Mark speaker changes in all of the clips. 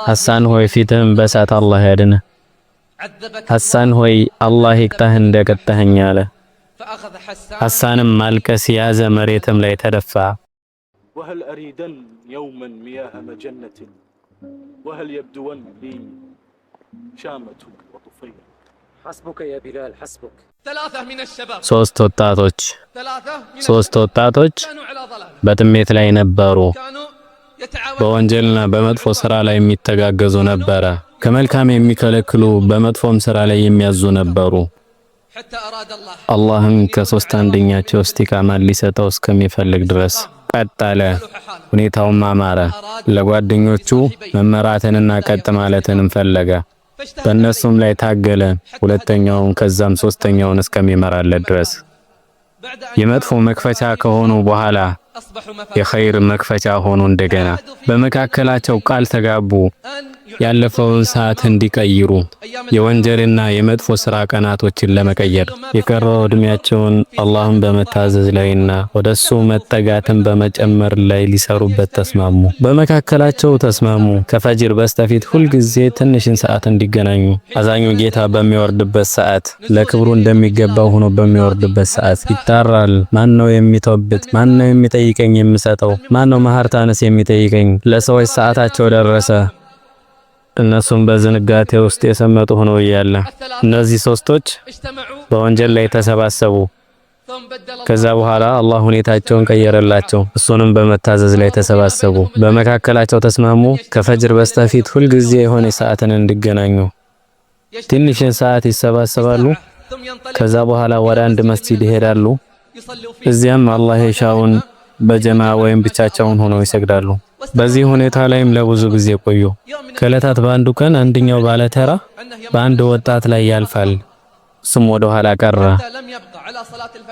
Speaker 1: ሐሳን ሆይ ፊትህን በእሳት አላህ ያድንህ። ሐሳን ሆይ አላህ ይቅጣህ እንደቀጣኸኝ አለ። ሐሳንም ማልቀስ ያዘ፣ መሬትም ላይ ተደፋ።
Speaker 2: وهل أريدن يوما مياه مجنة وهل يبدون لي شامة وطفيل حسبك يا بلال حسبك ثلاثة من الشباب
Speaker 1: ሶስት ወጣቶች በጥሜት ላይ ነበሩ። በወንጀልና በመጥፎ ስራ ላይ የሚተጋገዙ ነበረ። ከመልካም የሚከለክሉ በመጥፎም ስራ ላይ የሚያዙ ነበሩ። አላህም ከሶስት አንደኛቸው እስቲቃማን ሊሰጠው እስከሚፈልግ ድረስ ቀጠለ። ሁኔታውም አማረ። ለጓደኞቹ መመራትንና ቀጥ ማለትንም ፈለገ። በእነሱም ላይ ታገለ። ሁለተኛውን ከዛም ሶስተኛውን እስከሚመራለት ድረስ የመጥፎ መክፈቻ ከሆኑ በኋላ የኸይር መክፈቻ ሆኑ። እንደገና በመካከላቸው ቃል ተጋቡ ያለፈውን ሰዓት እንዲቀይሩ የወንጀልና የመጥፎ ስራ ቀናቶችን ለመቀየር የቀረው እድሜያቸውን አላህን በመታዘዝ ላይና ወደሱ መጠጋትን በመጨመር ላይ ሊሰሩበት ተስማሙ። በመካከላቸው ተስማሙ ከፈጅር በስተፊት ሁልጊዜ ትንሽን ሰዓት እንዲገናኙ። አዛኙ ጌታ በሚወርድበት ሰዓት ለክብሩ እንደሚገባው ሆኖ በሚወርድበት ሰዓት ይጣራል። ማን ነው የሚተውበት? ማን ነው የሚጠይቀኝ የምሰጠው? ማን ነው መሐርታንስ የሚጠይቀኝ? ለሰዎች ሰዓታቸው ደረሰ። እነሱም በዝንጋቴ ውስጥ የሰመጡ ሆነው እያለ እነዚህ ሶስቶች በወንጀል ላይ ተሰባሰቡ። ከዛ በኋላ አላህ ሁኔታቸውን ቀየረላቸው። እሱንም በመታዘዝ ላይ ተሰባሰቡ። በመካከላቸው ተስማሙ ከፈጅር በስተፊት ሁልጊዜ የሆነ ሰዓትን እንዲገናኙ። ትንሽን ሰዓት ይሰባሰባሉ። ከዛ በኋላ ወደ አንድ መስጂድ ይሄዳሉ። እዚያም አላህ የሻውን በጀማ ወይም ብቻቸውን ሆነው ይሰግዳሉ። በዚህ ሁኔታ ላይም ለብዙ ጊዜ ቆዩ። ከዕለታት በአንዱ ቀን አንደኛው ባለተራ በአንድ ወጣት ላይ ያልፋል። እሱም ወደ ኋላ ቀረ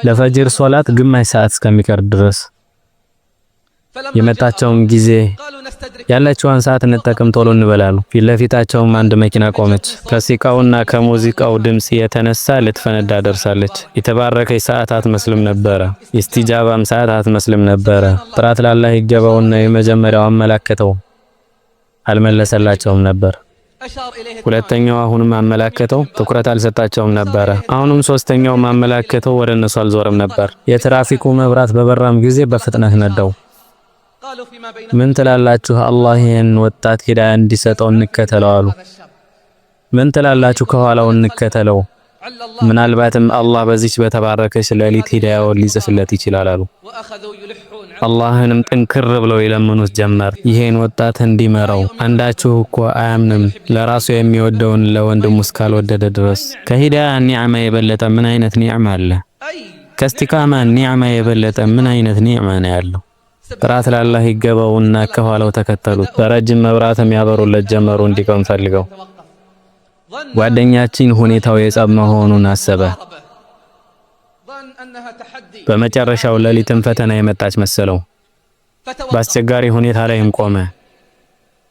Speaker 1: ለፈጅር ሶላት ግማሽ ሰዓት እስከሚቀር ድረስ። የመጣቸውን ጊዜ ያለችዋን ሰዓት እንጠቀም ቶሎ እንበላሉ። ፊት ለፊታቸውም አንድ መኪና ቆመች። ከሲቃውና ከሙዚቃው ድምጽ የተነሳ ልትፈነዳ ደርሳለች። የተባረከች ሰዓት አትመስልም ነበረ። የስቲጃባም ሰዓት አትመስልም ነበረ። ጥራት ላላህ ይገባውና የመጀመሪያው አመላከተው፣ አልመለሰላቸውም ነበር። ሁለተኛው አሁንም አመላከተው፣ ትኩረት አልሰጣቸውም ነበር። አሁንም ሶስተኛው አመላከተው፣ ወደ እነሱ አልዞረም ነበር። የትራፊኩ መብራት በበራም ጊዜ በፍጥነት ነዳው። ምን ትላላችሁ? አላህ ይህን ወጣት ሂዳያ እንዲሰጠው እንከተለው አሉ። ምን ትላላችሁ? ከኋላው እንከተለው፣ ምናልባትም አላህ በዚች በተባረከች ሌሊት ሂዳያውን ሊጽፍለት ይችላል አሉ። አላህንም ጥንክር ብለው ይለምኑት ጀመር ይሄን ወጣት እንዲመራው። አንዳችሁ እኮ አያምንም ለራሱ የሚወደውን ለወንድሙ እስካልወደደ ድረስ። ከሂዳያ ኒዕማ የበለጠ ምን አይነት ኒዕማ አለ? ከስቲቃማ ኒዕማ የበለጠ ምን አይነት ኒዕማ ነው ያለው? ጥራት ላላህ ይገባውና ከኋላው ተከተሉት። በረጅም መብራትም ያበሩለት ጀመሩ እንዲቆም ፈልገው። ጓደኛችን ሁኔታው የጸብ መሆኑን አሰበ። በመጨረሻው ሌሊትም ፈተና የመጣች መሰለው። በአስቸጋሪ ሁኔታ ላይም ቆመ።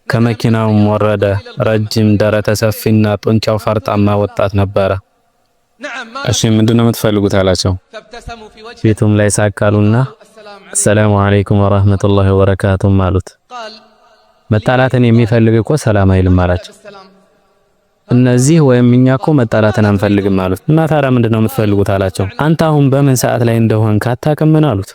Speaker 1: ከመኪናውም ወረደ። ረጅም ደረተ ሰፊና ጡንቻው ፈርጣማ ወጣት ነበረ። እሺ ምንድነው የምትፈልጉት አላቸው። ፊቱም ላይ ሳቃሉና ሰላም አለይኩም ወራህመቱላሂ ወበረካቱሁ አሉት። መጣላትን የሚፈልግ እኮ ሰላም አይልም አላቸው። እነዚህ ወይም እኛ እኮ መጣላትን አንፈልግም አሉት። እና ታዲያ ምንድነው የምትፈልጉት አላቸው። አንተ አሁን በምን ሰዓት ላይ እንደሆንክ አታውቅም አሉት።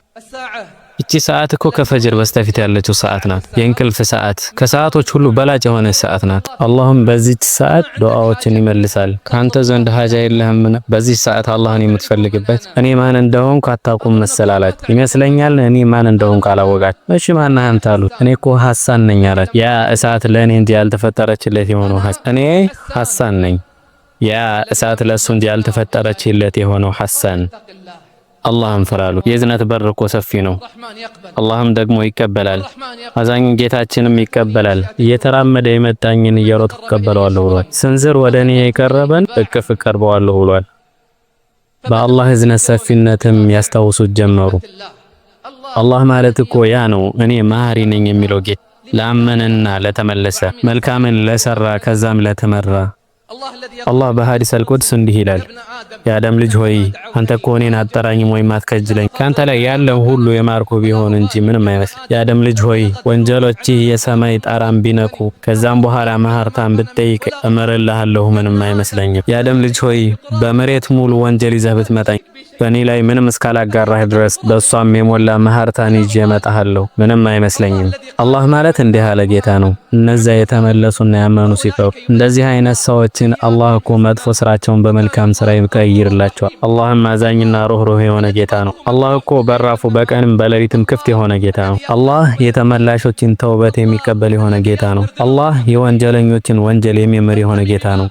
Speaker 1: እቺ ሰዓት እኮ ከፈጅር በስተፊት ያለችው ሰዓት ናት። የእንቅልፍ ሰዓት፣ ከሰዓቶች ሁሉ በላጭ የሆነ ሰዓት ናት። አላህም በዚህ ሰዓት ዱዓዎችን ይመልሳል። ካንተ ዘንድ ሀጃ የለህም? በዚህ ሰዓት አላህን የምትፈልግበት? እኔ ማን እንደሆንኩ አታውቁም መሰላላት ይመስለኛል። እኔ ማን እንደሆንኩ አላወቃች። እሺ ማን አንተ አሉት። እኔ እኮ ሐሳን ነኝ አላት። ያ እሳት ለኔ እንጂ ያልተፈጠረችለት የሆነው እኔ ሐሳን ነኝ። ያ እሳት ለሱ እንጂ ያልተፈጠረችለት የሆነው ሐሳን። አላህን ፍራሉ። የዝነት በር እኮ ሰፊ ነው። አላህም ደግሞ ይቀበላል። አዛኝ ጌታችንም ይቀበላል። እየተራመደ የመጣኝን እየሮጥኩ እቀበለዋለሁ ብሏል። ስንዝር ወደ እኔ የቀረበን እቅፍ እቀርበዋለሁ ብሏል። በአላህ እዝነት ሰፊነትም ያስታውሱት ጀመሩ። አላህ ማለት እኮ ያ ነው እኔ መሐሪ ነኝ የሚለው ጌታ። ለአመነና ለተመለሰ መልካምን ለሰራ ከዛም ለተመራ አላህ በሐዲስ አልቁድስ እንዲህ ይላል፣ የአደም ልጅ ሆይ አንተ እኮ እኔን አትጠራኝም ወይም አትከጅለኝ ካንተ ላይ ያለው ሁሉ የማርኩ ቢሆን እንጂ ምንም አይመስል። የአደም ልጅ ሆይ ወንጀሎችህ የሰማይ ጣራን ቢነኩ ከዛም በኋላ መሐርታን ብትጠይቅ እምርልሃለሁ ምንም አይመስለኝም። የአደም ልጅ ሆይ በመሬት ሙሉ ወንጀል ይዘህ ብትመጣኝ በእኔ ላይ ምንም እስካላጋራህ ድረስ በእሷም የሞላ መሐርታን ይዤ እመጣሃለሁ ምንም አይመስለኝም። አላህ ማለት እንዲህ ያለ ጌታ ነው። እነዚያ የተመለሱና ያመኑ ሲፈሩ እንደዚህ አይነት ሰዎችን አላህ እኮ መጥፎ ስራቸውን በመልካም ስራ ይቀይርላቸዋል። አላህም አዛኝና ሩህሩህ የሆነ ጌታ ነው። አላህ እኮ በራፉ በቀንም በሌሊትም ክፍት የሆነ ጌታ ነው። አላህ የተመላሾችን ተውበት የሚቀበል የሆነ ጌታ ነው። አላህ የወንጀለኞችን ወንጀል የሚምር የሆነ ጌታ ነው።